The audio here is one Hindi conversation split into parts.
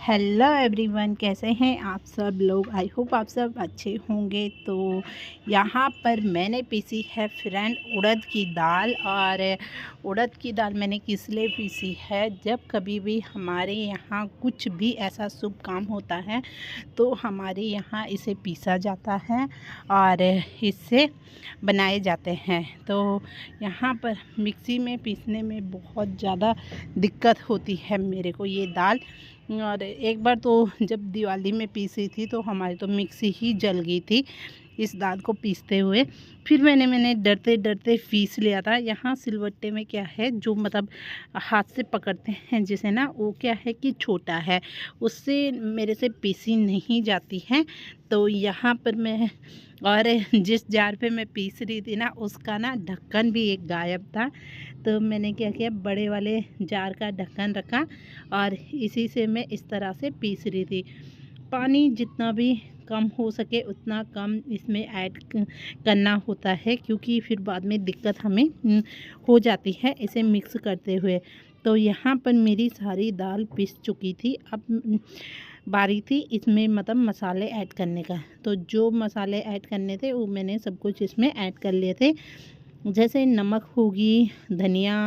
हेलो एवरीवन, कैसे हैं आप सब लोग। आई होप आप सब अच्छे होंगे। तो यहाँ पर मैंने पीसी है फ्रेंड उड़द की दाल। और उड़द की दाल मैंने किस लिए पीसी है, जब कभी भी हमारे यहाँ कुछ भी ऐसा शुभ काम होता है तो हमारे यहाँ इसे पीसा जाता है और इससे बनाए जाते हैं। तो यहाँ पर मिक्सी में पीसने में बहुत ज़्यादा दिक्कत होती है मेरे को ये दाल। और एक बार तो जब दिवाली में पीसी थी तो हमारी तो मिक्सी ही जल गई थी इस दाल को पीसते हुए। फिर मैंने डरते डरते पीस लिया था। यहाँ सिलवट्टे में क्या है, जो मतलब हाथ से पकड़ते हैं जिसे ना, वो क्या है कि छोटा है, उससे मेरे से पीसी नहीं जाती है। तो यहाँ पर मैं, और जिस जार पे मैं पीस रही थी ना, उसका ना ढक्कन भी एक गायब था। तो मैंने क्या किया, बड़े वाले जार का ढक्कन रखा और इसी से मैं इस तरह से पीस रही थी। पानी जितना भी कम हो सके उतना कम इसमें ऐड करना होता है, क्योंकि फिर बाद में दिक्कत हमें हो जाती है इसे मिक्स करते हुए। तो यहाँ पर मेरी सारी दाल पिस चुकी थी। अब बारी थी इसमें मतलब मसाले ऐड करने का। तो जो मसाले ऐड करने थे वो मैंने सब कुछ इसमें ऐड कर लिए थे, जैसे नमक होगी, धनिया,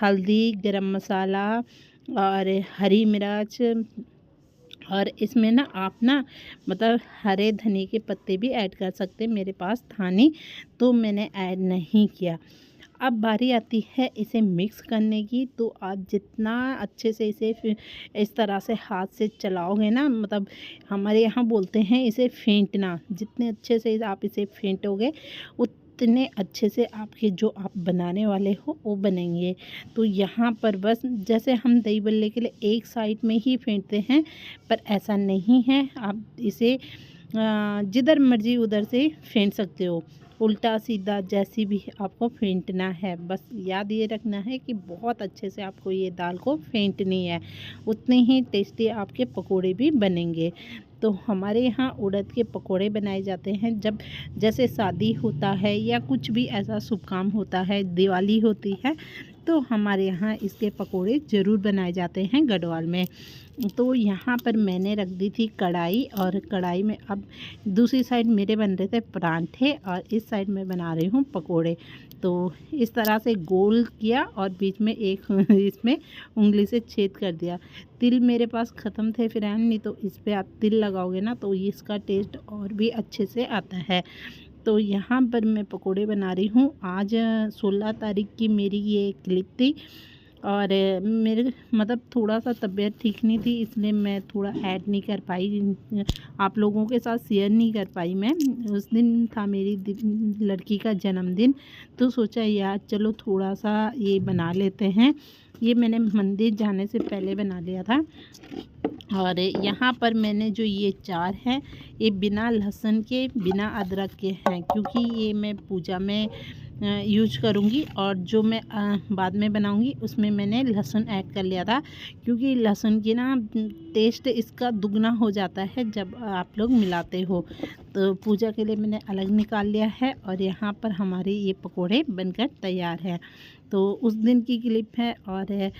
हल्दी, गरम मसाला और हरी मिर्च। और इसमें ना आप ना मतलब हरे धनिए के पत्ते भी ऐड कर सकते, मेरे पास था नहीं तो मैंने ऐड नहीं किया। अब बारी आती है इसे मिक्स करने की। तो आप जितना अच्छे से इसे इस तरह से हाथ से चलाओगे ना, मतलब हमारे यहाँ बोलते हैं इसे फेंटना, जितने अच्छे से आप इसे फेंटोगे उतने अच्छे से आपके जो आप बनाने वाले हो वो बनेंगे। तो यहाँ पर बस जैसे हम दही बल्ले के लिए एक साइड में ही फेंटते हैं, पर ऐसा नहीं है। आप इसे जिधर मर्जी उधर से फेंट सकते हो, उल्टा सीधा जैसी भी आपको फेंटना है। बस याद ये रखना है कि बहुत अच्छे से आपको ये दाल को फेंटनी है, उतने ही टेस्टी आपके पकोड़े भी बनेंगे। तो हमारे यहाँ उड़द के पकोड़े बनाए जाते हैं जब जैसे शादी होता है या कुछ भी ऐसा शुभ काम होता है, दिवाली होती है, तो हमारे यहाँ इसके पकोड़े ज़रूर बनाए जाते हैं गढ़वाल में। तो यहाँ पर मैंने रख दी थी कढ़ाई, और कढ़ाई में अब दूसरी साइड मेरे बन रहे थे परांठे और इस साइड में बना रही हूँ पकोड़े। तो इस तरह से गोल किया और बीच में एक इसमें उंगली से छेद कर दिया। तिल मेरे पास ख़त्म थे फ्रेंड, नहीं तो इस पर आप तिल लगाओगे ना तो इसका टेस्ट और भी अच्छे से आता है। तो यहाँ पर मैं पकोड़े बना रही हूँ। आज 16 तारीख की मेरी ये क्लिप थी, और मेरे मतलब थोड़ा सा तबीयत ठीक नहीं थी, इसलिए मैं थोड़ा ऐड नहीं कर पाई, आप लोगों के साथ शेयर नहीं कर पाई मैं। उस दिन था मेरी लड़की का जन्मदिन, तो सोचा यार चलो थोड़ा सा ये बना लेते हैं। ये मैंने मंदिर जाने से पहले बना लिया था। और यहाँ पर मैंने जो ये चार हैं ये बिना लहसुन के, बिना अदरक के हैं, क्योंकि ये मैं पूजा में यूज करूँगी। और जो मैं बाद में बनाऊँगी उसमें मैंने लहसुन ऐड कर लिया था, क्योंकि लहसुन की ना टेस्ट इसका दुगना हो जाता है जब आप लोग मिलाते हो। तो पूजा के लिए मैंने अलग निकाल लिया है, और यहाँ पर हमारे ये पकोड़े बनकर तैयार हैं। तो उस दिन की क्लिप है, और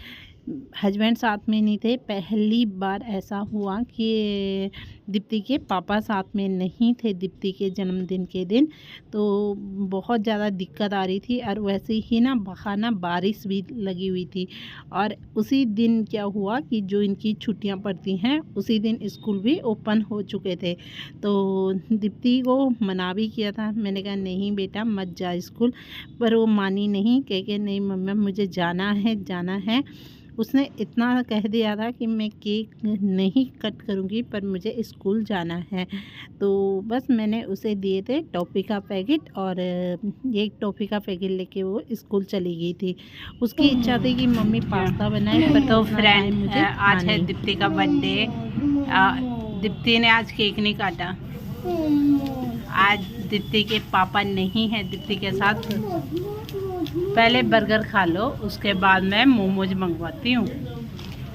हस्बैंड साथ में नहीं थे। पहली बार ऐसा हुआ कि दीप्ति के पापा साथ में नहीं थे दीप्ति के जन्मदिन के दिन, तो बहुत ज़्यादा दिक्कत आ रही थी। और वैसे ही ना बाहर ना बारिश भी लगी हुई थी, और उसी दिन क्या हुआ कि जो इनकी छुट्टियां पड़ती हैं उसी दिन स्कूल भी ओपन हो चुके थे। तो दीप्ति को मना भी किया था, मैंने कहा नहीं बेटा मत जा स्कूल, पर वो मानी नहीं, कह के नहीं मम्मा मुझे जाना है। उसने इतना कह दिया था कि मैं केक नहीं कट करूँगी, पर मुझे स्कूल जाना है। तो बस मैंने उसे दिए थे टॉफ़ी का पैकेट, और एक टॉफ़ी का पैकेट लेके वो स्कूल चली गई थी। उसकी इच्छा थी कि मम्मी पास्ता बनाए, पर तो फ्रेंड मुझे आज है दीप्ति का बर्थडे। दीप्ति ने आज केक नहीं काटा। आज दीप्ति के पापा नहीं है दीप्ति के साथ। पहले बर्गर खा लो, उसके बाद मैं मोमोज मंगवाती हूँ,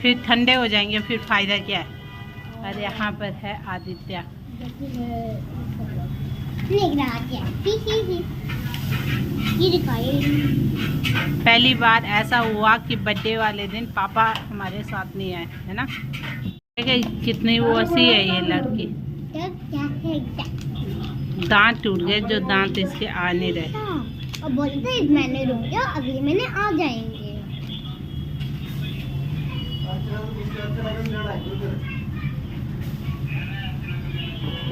फिर ठंडे हो जाएंगे, फिर फ़ायदा क्या है। और यहाँ पर है आदित्य। पहली बार ऐसा हुआ कि बर्थडे वाले दिन पापा हमारे साथ नहीं आए, है ना। कितनी वो हंसी है ये लड़की। दांत टूट गए, जो दांत इसके आ नहीं रहे। और बोलते मैंने रुक गया, अगले महीने आ जाएंगे।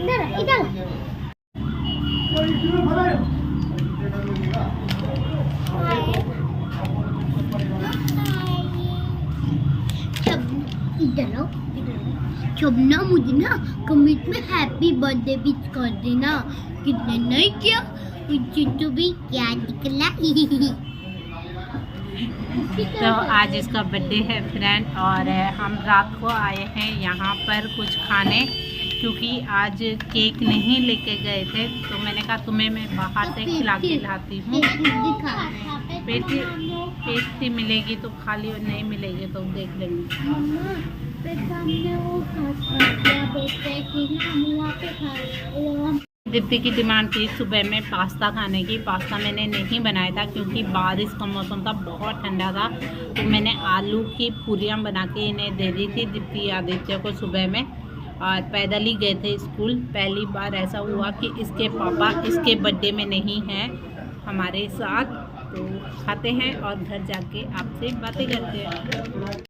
इधर इधर शबना, मुझे ना कमेंट में हैप्पी बर्थडे विश कर देना। कितने नहीं किया, तो भी क्या निकला। तो आज इसका बर्थडे है फ्रेंड, और हम रात को आए हैं यहाँ पर कुछ खाने, क्योंकि आज केक नहीं लेके गए थे। तो मैंने कहा तुम्हें मैं बाहर से खिला के लाती हूँ। पेस्ट्री मिलेगी तो खा ली, और नहीं मिलेगी तो देख लेंगे। दीप्ति की डिमांड थी सुबह में पास्ता खाने की। पास्ता मैंने नहीं बनाया था क्योंकि बारिश का मौसम था, बहुत ठंडा था। तो मैंने आलू की पूरियाँ बना के इन्हें दे दी थी, दीप्ति आदित्य को, सुबह में। और पैदल ही गए थे स्कूल। पहली बार ऐसा हुआ कि इसके पापा इसके बर्थडे में नहीं हैं हमारे साथ। तो खाते हैं और घर जाके आपसे बातें करते हैं।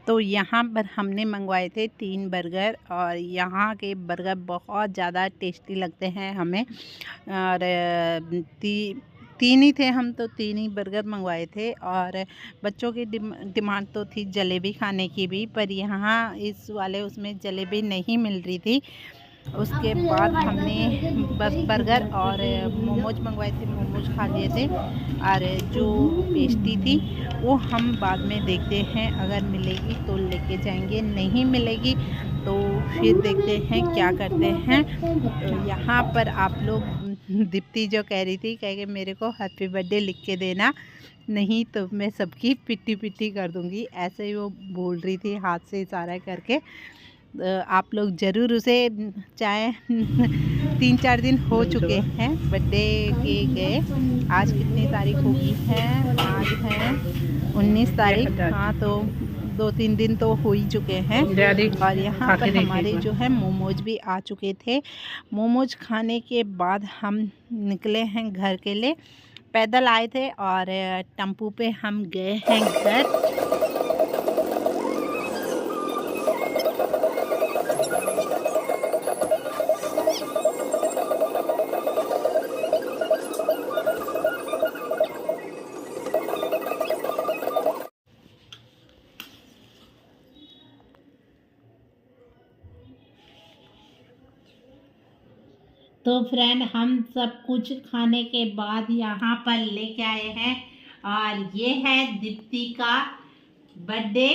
तो यहाँ पर हमने मंगवाए थे 3 बर्गर, और यहाँ के बर्गर बहुत ज़्यादा टेस्टी लगते हैं हमें। और तीन ही थे, हम तो 3 ही बर्गर मंगवाए थे। और बच्चों की डिमांड तो थी जलेबी खाने की भी, पर यहाँ इस वाले उसमें जलेबी नहीं मिल रही थी। उसके बाद हमने बस बर्गर और मोमोज मंगवाए थे, मोमोज खा लिए थे। और जो पेस्ट्री थी वो हम बाद में देखते हैं, अगर मिलेगी तो लेके जाएंगे, नहीं मिलेगी तो फिर देखते हैं क्या करते हैं। तो यहाँ पर आप लोग, दीप्ति जो कह रही थी, कह के मेरे को हैप्पी बर्थडे लिख के देना, नहीं तो मैं सबकी पिट्टी पिट्टी कर दूँगी, ऐसे ही वो बोल रही थी हाथ से इशारा करके। आप लोग ज़रूर उसे, चाहे 3-4 दिन हो चुके हैं बर्थडे के गए। आज कितनी तारीख होगी है, आज है 19 तारीख। हाँ, तो 2-3 दिन तो हो ही चुके हैं। और यहाँ पर हमारे जो है मोमोज भी आ चुके थे। मोमोज खाने के बाद हम निकले हैं घर के लिए। पैदल आए थे और टेम्पू पे हम गए हैं घर। तो फ्रेंड, हम सब कुछ खाने के बाद यहाँ पर लेके आए हैं, और ये है दीप्ति का बर्थडे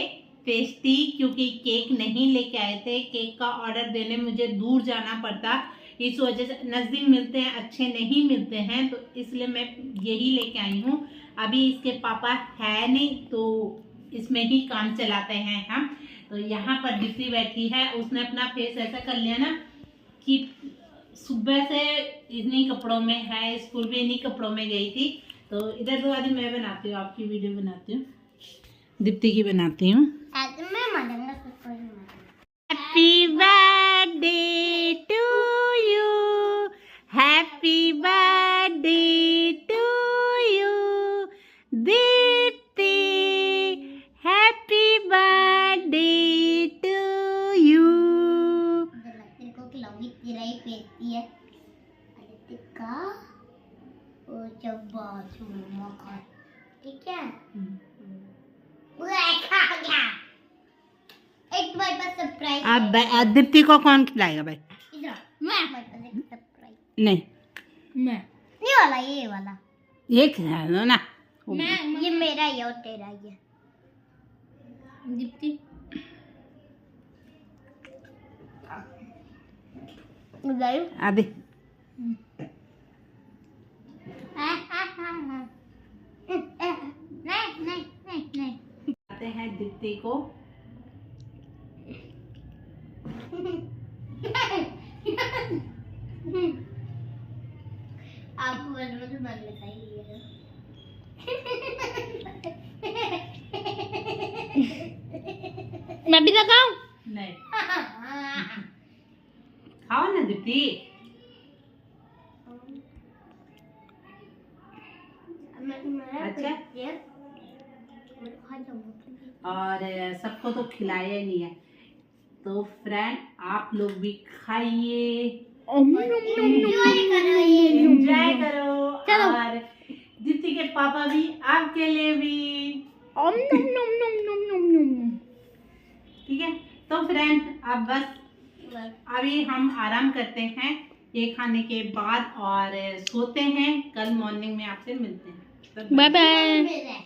पेस्ट्री। क्योंकि केक नहीं लेके आए थे, केक का ऑर्डर देने मुझे दूर जाना पड़ता, इस वजह से नज़दीक मिलते हैं अच्छे नहीं मिलते हैं, तो इसलिए मैं यही लेके आई हूँ। अभी इसके पापा है नहीं, तो इसमें ही काम चलाते हैं हम। तो यहाँ पर दीप्ति बैठी है, उसने अपना फेस ऐसा कर लिया ना कि सुबह से इन्हीं कपड़ों में है, स्कूल भी इन्हीं कपड़ों में गई थी। तो इधर तो आज मैं बनाती हूँ, आपकी वीडियो बनाती हूँ, दीप्ति की बनाती हूँ। Happy birthday to you, happy birthday to you Deepti, happy birthday to you. तेरे को खिलाऊंगी, तेरा ही पेस्ट्री है आदित्य का, और जब खा, ठीक है। खा गया। एक बार बस सरप्राइज। अब दीप्ति को कौन खिलाएगा भाई? मैं सरप्राइज नहीं, मैं ये वाला, ये वाला ये खिला दो ना। मैं ये मेरा ही और तेरा ही है दीप्ति। अभी नहीं आते हैं दीप्ति को। आपको भी लगाऊं? नहीं, खाओ ना दीप्ति। अच्छा, और सबको तो खिलाया ही नहीं है, तो फ्रेंड आप लोग भी खाइए, एंजॉय करो। और दीप्ति के पापा भी आपके लिए भी। ठीक है, तो फ्रेंड अब बस अभी हम आराम करते हैं ये खाने के बाद और सोते हैं। कल मॉर्निंग में आपसे मिलते हैं। Bye bye.